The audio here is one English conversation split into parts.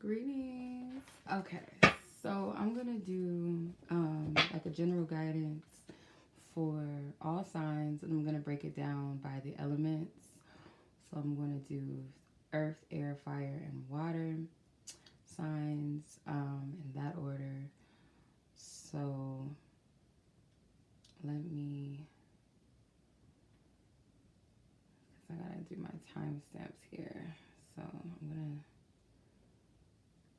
Greetings. Okay, so I'm gonna do like a general guidance for all signs, and I'm gonna break it down by the elements. So I'm gonna do earth, air, fire, and water signs in that order. So let me, cause I gotta do my timestamps here. So I'm gonna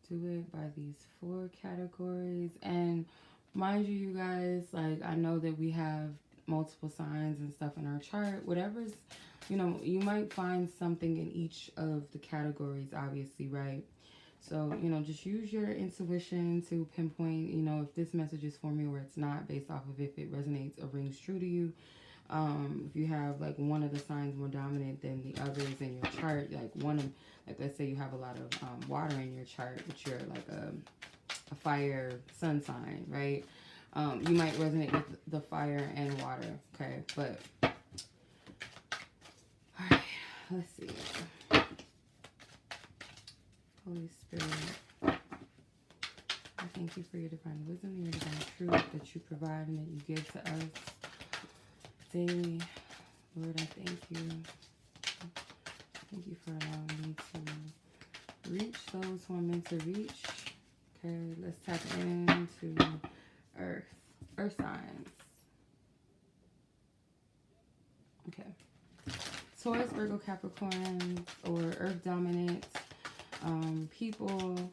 do it by these 4 categories. And mind you, you guys, like, I know that we have multiple signs and stuff in our chart. Whatever's, you know, you might find something in each of the categories, obviously, right? So, you know, just use your intuition to pinpoint, you know, if this message is for me or it's not, based off of if it resonates or rings true to you. If you have like one of the signs more dominant than the others in your chart, like let's say you have a lot of water in your chart, but you're like a fire sun sign, right? You might resonate with the fire and water, okay? But all right, let's see. Holy Spirit, I thank you for your divine wisdom and your divine truth that you provide and that you give to us daily. Lord, I thank you. Thank you for allowing me to reach those who I'm meant to reach. Okay, let's tap into earth signs. Okay. Taurus, Virgo, Capricorn, or earth dominant people,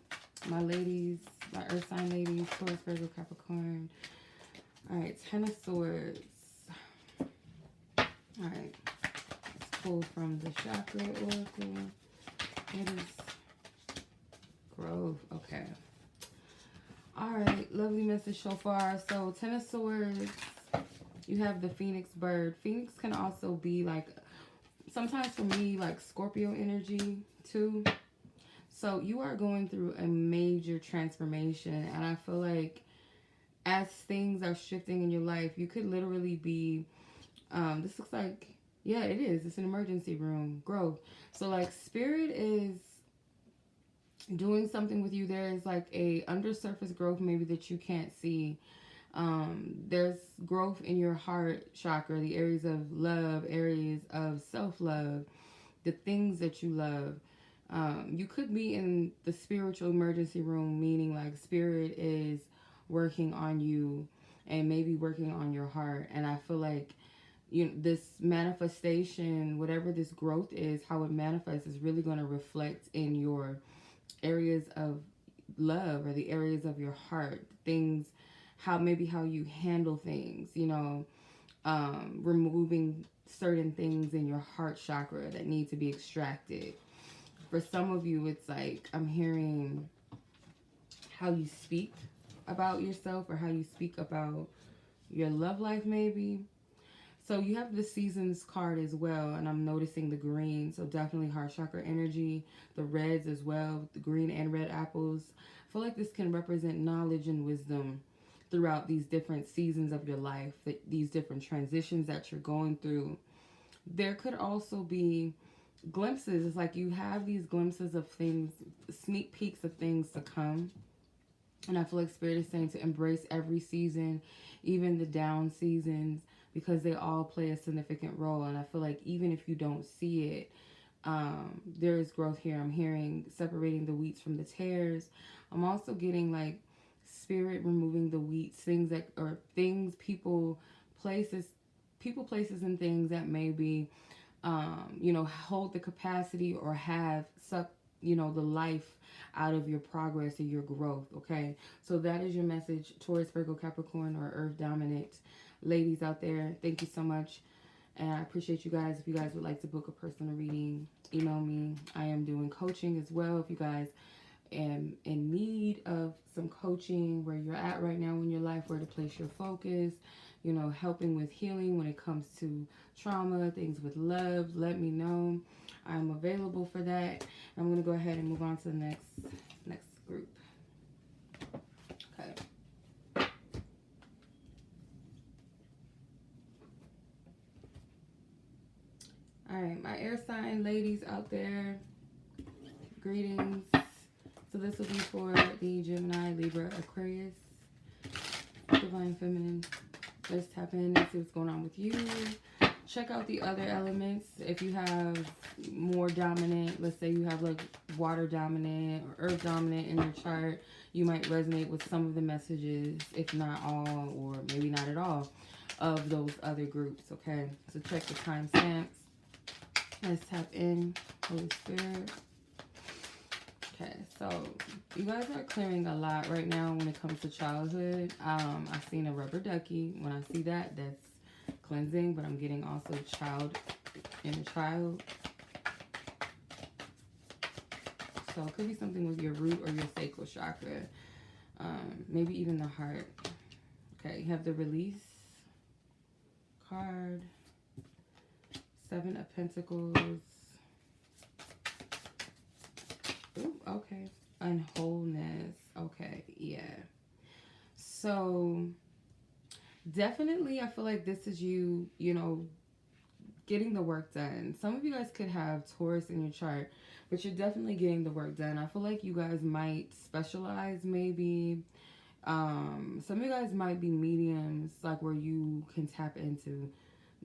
my ladies, my earth sign ladies, Taurus, Virgo, Capricorn. All right, Ten of Swords. All right, let's pull from the chakra oracle. It is growth. Okay. All right, lovely message so far. So, Ten of Swords, you have the Phoenix bird. Phoenix can also be like, sometimes for me, like Scorpio energy too. So, you are going through a major transformation, and I feel like as things are shifting in your life, you could literally be, this looks like, yeah, it is. It's an emergency room, growth. So, like, Spirit is doing something with you. There is like a undersurface growth maybe that you can't see. There's growth in your heart chakra, the areas of love, areas of self-love, the things that you love. You could be in the spiritual emergency room, meaning like Spirit is working on you and maybe working on your heart. And I feel like, you know, this manifestation, whatever this growth is, how it manifests is really going to reflect in your areas of love or the areas of your heart, things, how you handle things, you know, removing certain things in your heart chakra that need to be extracted. For some of you, it's like I'm hearing how you speak about yourself or how you speak about your love life maybe. So you have the seasons card as well, and I'm noticing the green, so definitely heart chakra energy, the reds as well, the green and red apples. I feel like this can represent knowledge and wisdom throughout these different seasons of your life, these different transitions that you're going through. There could also be glimpses. It's like you have these glimpses of things, sneak peeks of things to come. And I feel like Spirit is saying to embrace every season, even the down seasons, because they all play a significant role. And I feel like even if you don't see it, there is growth here. I'm hearing separating the wheats from the tares. I'm also getting like Spirit removing the wheats, things that, or things, people, places, and things that maybe, you know, hold the capacity or have sucked, you know, the life out of your progress or your growth. Okay, so that is your message, Taurus, Virgo, Capricorn, or earth dominant ladies out there. Thank you so much, and I appreciate you guys. If you guys would like to book a personal reading, email me. I am doing coaching as well. If you guys am in need of some coaching, where you're at right now in your life, where to place your focus, you know, helping with healing when it comes to trauma, things with love, let me know. I'm available for that. I'm going to go ahead and move on to the next group. Okay. All right, my air sign ladies out there, greetings. So this will be for the Gemini, Libra, Aquarius, Divine Feminine. Let's tap in and see what's going on with you. Check out the other elements. If you have more dominant, let's say you have like water dominant or earth dominant in your chart, you might resonate with some of the messages, if not all, or maybe not at all, of those other groups, okay? So check the timestamps. Let's tap in, Holy Spirit. Okay, so you guys are clearing a lot right now when it comes to childhood. I've seen a rubber ducky. When I see that, that's cleansing, but I'm getting also inner child. So it could be something with your root or your sacral chakra. Maybe even the heart. Okay, you have the release card. 7 of Pentacles. Ooh, okay. And wholeness. Okay, yeah. So definitely I feel like this is you, you know, getting the work done. Some of you guys could have Taurus in your chart, but you're definitely getting the work done. I feel like you guys might specialize maybe. Some of you guys might be mediums, like where you can tap into,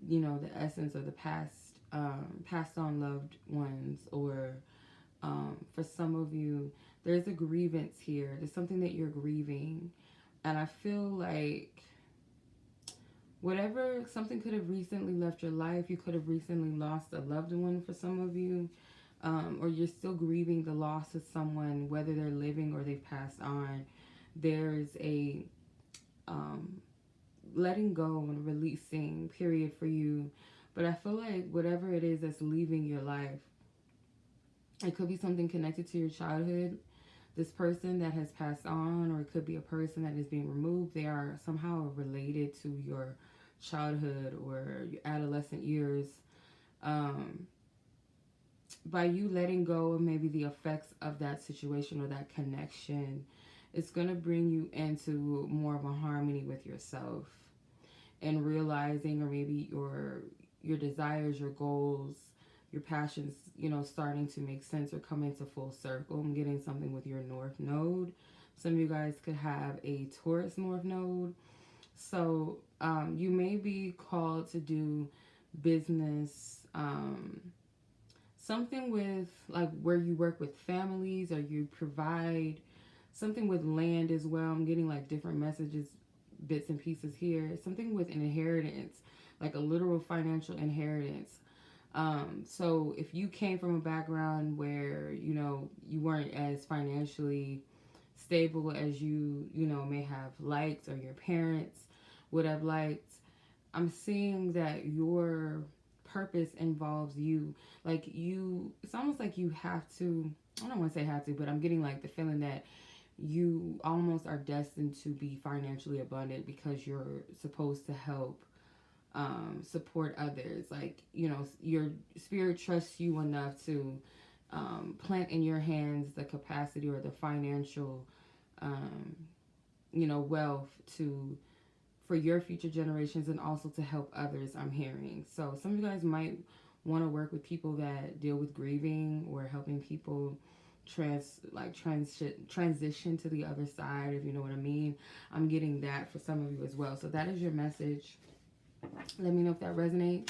you know, the essence of the past, passed on loved ones, or for some of you, there's a grievance here. There's something that you're grieving. And I feel like something could have recently left your life. You could have recently lost a loved one for some of you. Or you're still grieving the loss of someone, whether they're living or they've passed on. There's a letting go and releasing period for you. But I feel like whatever it is that's leaving your life, it could be something connected to your childhood. This person that has passed on, or it could be a person that is being removed. They are somehow related to your childhood or your adolescent years. By you letting go of maybe the effects of that situation or that connection, it's going to bring you into more of a harmony with yourself and realizing, or maybe your desires, your goals, your passions, you know, starting to make sense or come into full circle. I'm getting something with your North Node. Some of you guys could have a Taurus North Node. So you may be called to do business, something with like where you work with families, or you provide something with land as well. I'm getting like different messages, bits and pieces here. Something with an inheritance, like a literal financial inheritance. So if you came from a background where, you know, you weren't as financially stable as you know, may have liked, or your parents would have liked, I'm seeing that your purpose involves you. Like it's almost like you have to, I don't want to say have to, but I'm getting like the feeling that you almost are destined to be financially abundant because you're supposed to help support others. Like, you know, your spirit trusts you enough to plant in your hands the capacity or the financial, you know, wealth for your future generations, and also to help others, I'm hearing. So some of you guys might want to work with people that deal with grieving, or helping people transition to the other side, if you know what I mean. I'm getting that for some of you as well. So that is your message. Let me know if that resonates.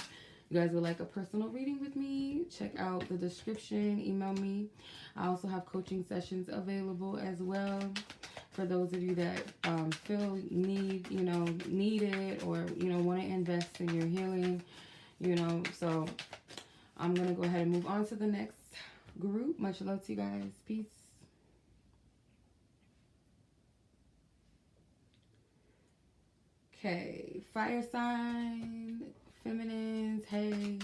You guys would like a personal reading with me, check out the description, email me. I also have coaching sessions available as well for those of you that feel need it, or, you know, want to invest in your healing, you know. So I'm going to go ahead and move on to the next group. Much love to you guys. Peace. Okay, fire sign, feminines, hey,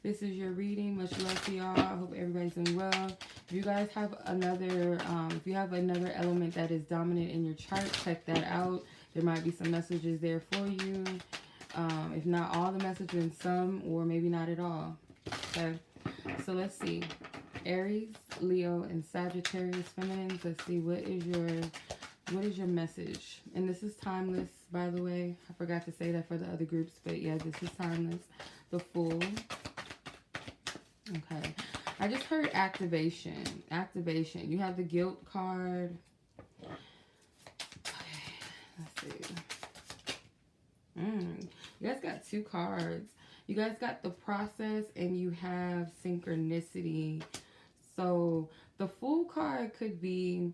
this is your reading. Much love to y'all. I hope everybody's doing well. If you guys have another, element that is dominant in your chart, check that out. There might be some messages there for you. If not all the messages, some, or maybe not at all. Okay, so let's see. Aries, Leo, and Sagittarius feminines. Let's see, what is your message? And this is timeless, by the way. I forgot to say that for the other groups, but yeah, this is timeless. The Fool. Okay. I just heard activation. Activation. You have the guilt card. Okay, let's see. You guys got 2 cards. You guys got the process and you have synchronicity. So the Fool card could be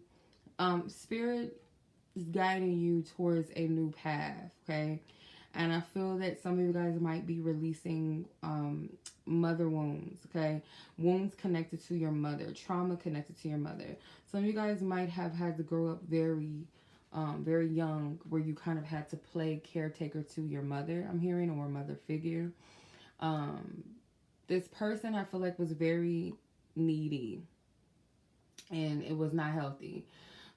Spirit is guiding you towards a new path, okay? And I feel that some of you guys might be releasing mother wounds, okay? Wounds connected to your mother, trauma connected to your mother. Some of you guys might have had to grow up very young, where you kind of had to play caretaker to your mother, I'm hearing, or a mother figure. This person, I feel like, was very needy, and it was not healthy.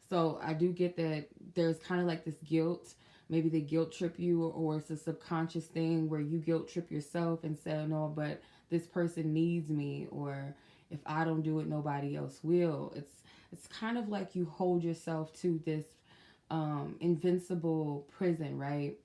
So I do get that there's kind of like this guilt. Maybe they guilt trip you, or it's a subconscious thing where you guilt trip yourself and say, no, but this person needs me, or if I don't do it, nobody else will. It's kind of like you hold yourself to this invincible prison, right?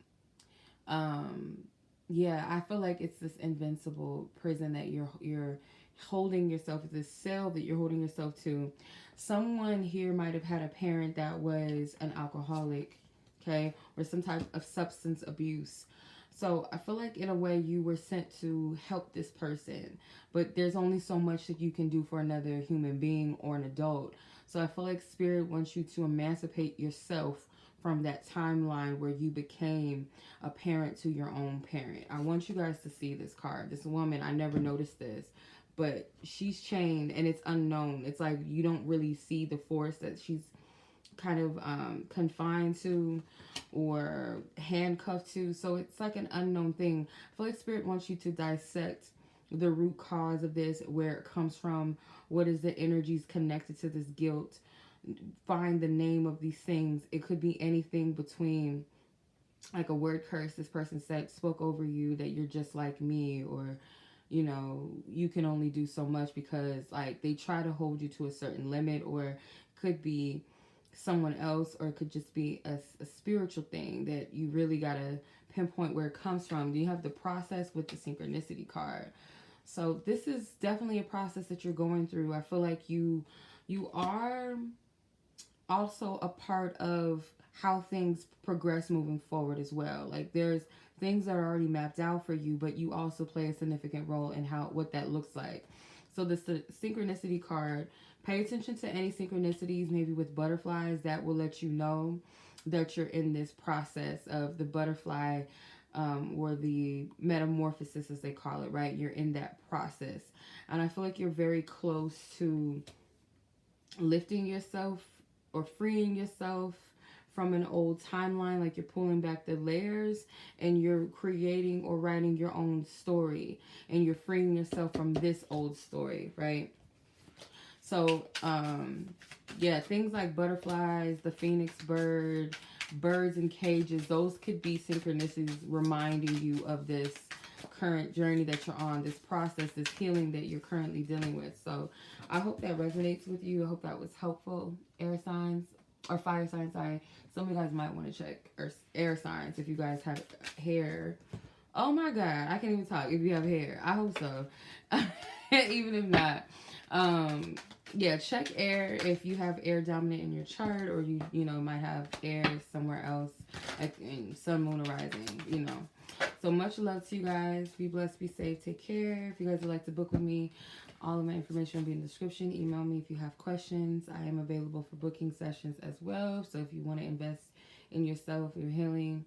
Yeah, I feel like it's this invincible prison that you're holding yourself, this cell that you're holding yourself to. Someone here might have had a parent that was an alcoholic, okay, or some type of substance abuse. So I feel like in a way you were sent to help this person, but there's only so much that you can do for another human being or an adult. So I feel like Spirit wants you to emancipate yourself from that timeline where you became a parent to your own parent. I want you guys to see this card. This woman, I never noticed this, but she's chained and it's unknown. It's like you don't really see the force that she's kind of confined to or handcuffed to. So it's like an unknown thing. I feel like Spirit wants you to dissect the root cause of this, where it comes from, what is the energies connected to this guilt. Find the name of these things. It could be anything between like a word curse this person spoke over you, that you're just like me, or you know, you can only do so much, because like they try to hold you to a certain limit, or it could be someone else, or it could just be a spiritual thing that you really gotta pinpoint where it comes from. You have the process with the synchronicity card. So this is definitely a process that you're going through. I feel like you are also a part of how things progress moving forward as well. Like there's things that are already mapped out for you, but you also play a significant role in what that looks like. So the synchronicity card, pay attention to any synchronicities, maybe with butterflies, that will let you know that you're in this process of the butterfly or the metamorphosis, as they call it, right? You're in that process. And I feel like you're very close to lifting yourself or freeing yourself from an old timeline, like you're pulling back the layers and you're creating or writing your own story, and you're freeing yourself from this old story, right? So, yeah, things like butterflies, the phoenix bird, birds in cages, those could be synchronicities reminding you of this current journey that you're on, this process, this healing that you're currently dealing with. So I hope that resonates with you. I hope that was helpful. Air signs, or fire signs, sorry. Some of you guys might want to check air signs if you guys have hair. Oh my God, I can't even talk if you have hair. I hope so. Even if not. Yeah, check air if you have air dominant in your chart, or you might have air somewhere else, like in sun, moon, or rising, So much love to you guys. Be blessed, be safe, take care. If you guys would like to book with me, all of my information will be in the description. Email me if you have questions. I am available for booking sessions as well. So if you want to invest in yourself, your healing,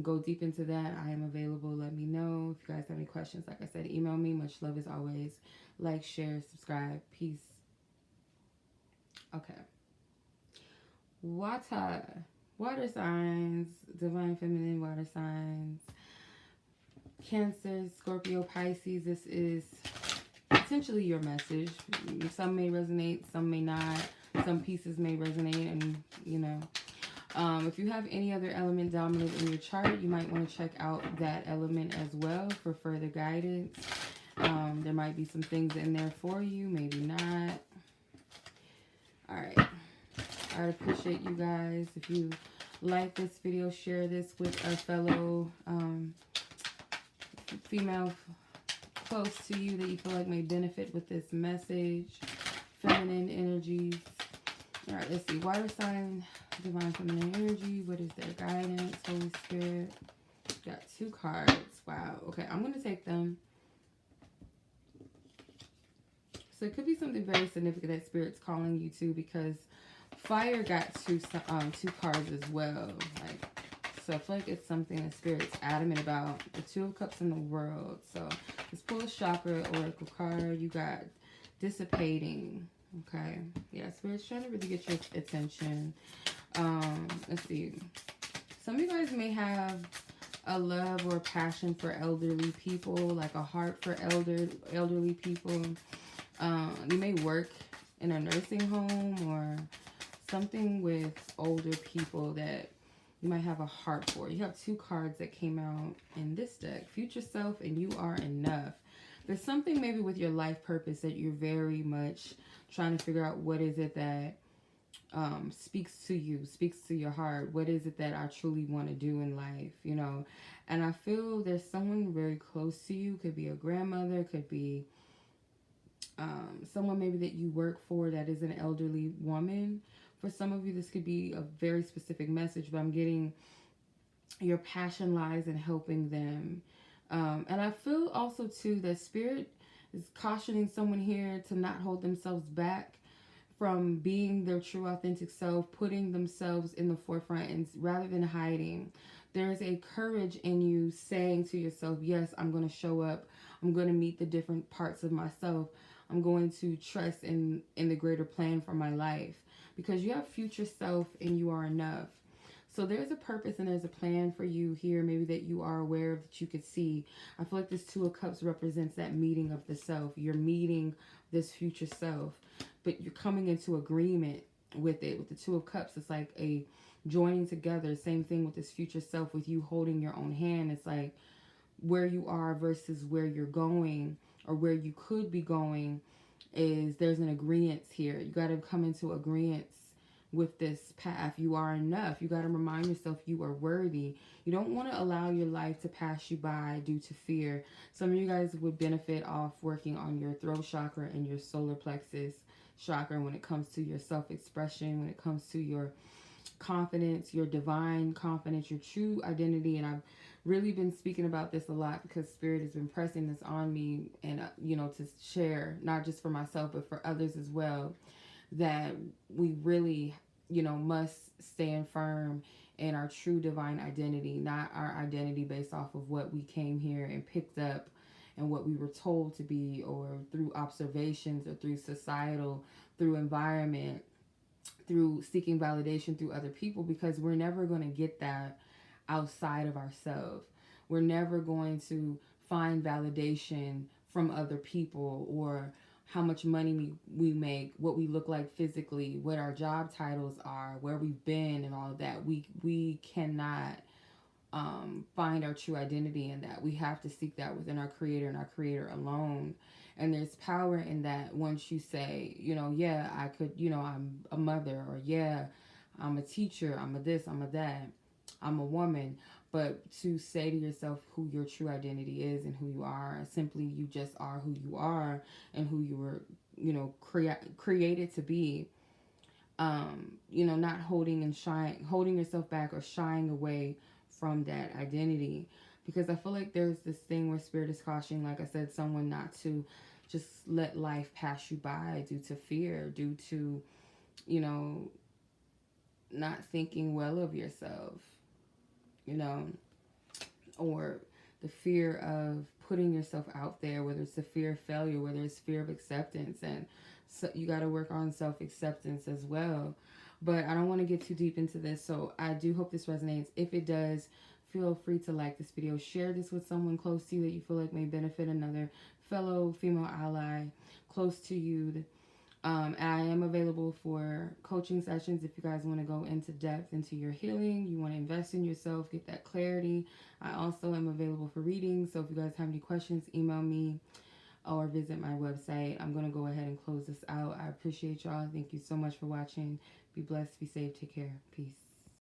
go deep into that, I am available. Let me know. If you guys have any questions, like I said, email me. Much love as always. Like, share, subscribe. Peace. Okay. Water signs, divine feminine water signs. Cancer, Scorpio, Pisces. This is potentially your message. Some may resonate, some may not. Some pieces may resonate, and if you have any other element dominant in your chart, you might want to check out that element as well for further guidance. There might be some things in there for you, maybe not. All right. I appreciate you guys. If you like this video, share this with a fellow female close to you that you feel like may benefit with this message. Feminine energies. All right, let's see. Water sign, divine feminine energy. What is their guidance? Holy Spirit. Got 2 cards. Wow. Okay, I'm going to take them. So it could be something very significant that Spirit's calling you to, because fire got two cards as well. Like, so I feel like it's something that Spirit's adamant about. The 2 of Cups in the World. So let's pull a chakra oracle card. You got dissipating. Okay. Yeah, Spirit's trying to really get your attention. Let's see. Some of you guys may have a love or passion for elderly people, like a heart for elderly people. You may work in a nursing home or something with older people that you might have a heart for. You have 2 cards that came out in this deck. Future self and you are enough. There's something maybe with your life purpose that you're very much trying to figure out. What is it that speaks to you, speaks to your heart? What is it that I truly want to do in life, you know? And I feel there's someone very close to you. Could be a grandmother, could be someone maybe that you work for that is an elderly woman. For some of you, this could be a very specific message, but I'm getting your passion lies in helping them. And I feel also, too, that Spirit is cautioning someone here to not hold themselves back from being their true, authentic self, putting themselves in the forefront, and rather than hiding. There's a courage in you saying to yourself, yes, I'm going to show up. I'm going to meet the different parts of myself. I'm going to trust in the greater plan for my life. Because you have future self and you are enough. So there's a purpose and there's a plan for you here, maybe that you are aware of, that you could see. I feel like this 2 of Cups represents that meeting of the self. You're meeting this future self, but you're coming into agreement with it. With the 2 of Cups, it's like a joining together. Same thing with this future self, with you holding your own hand. It's like where you are versus where you're going, or where you could be going, is there's an agreement here. You got to come into agreement with this path. You are enough. You got to remind yourself you are worthy. You don't want to allow your life to pass you by due to fear. Some of you guys would benefit off working on your throat chakra and your solar plexus chakra when it comes to your self-expression, when it comes to your confidence, your divine confidence, your true identity. And I've really been speaking about this a lot because Spirit has been pressing this on me, and you know, to share, not just for myself but for others as well, that we really, you know, must stand firm in our true divine identity, not our identity based off of what we came here and picked up and what we were told to be, or through observations, or through societal, through environment, through seeking validation through other people, because we're never going to get that outside of ourselves. We're never going to find validation from other people, or how much money we make, what we look like physically, what our job titles are, where we've been, and all of that. We cannot find our true identity in that. We have to seek that within our Creator, and our Creator alone. And there's power in that. Once you say, you know, yeah, I could, you know, I'm a mother, or yeah, I'm a teacher, I'm a this, I'm a that, I'm a woman. But to say to yourself who your true identity is and who you are, simply you just are who you are and who you were, you know, created to be. You know, not holding yourself back or shying away from that identity. Because I feel like there's this thing where Spirit is cautioning, like I said, someone not to just let life pass you by due to fear, due to, you know, not thinking well of yourself, you know, or the fear of putting yourself out there, whether it's the fear of failure, whether it's fear of acceptance. And so you got to work on self-acceptance as well. But I don't want to get too deep into this, so I do hope this resonates. If it does, feel free to like this video. Share this with someone close to you that you feel like may benefit, another fellow female ally close to you. I am available for coaching sessions if you guys want to go into depth into your healing. You want to invest in yourself, get that clarity. I also am available for readings. So if you guys have any questions, email me or visit my website. I'm going to go ahead and close this out. I appreciate y'all. Thank you so much for watching. Be blessed, be safe, take care. Peace.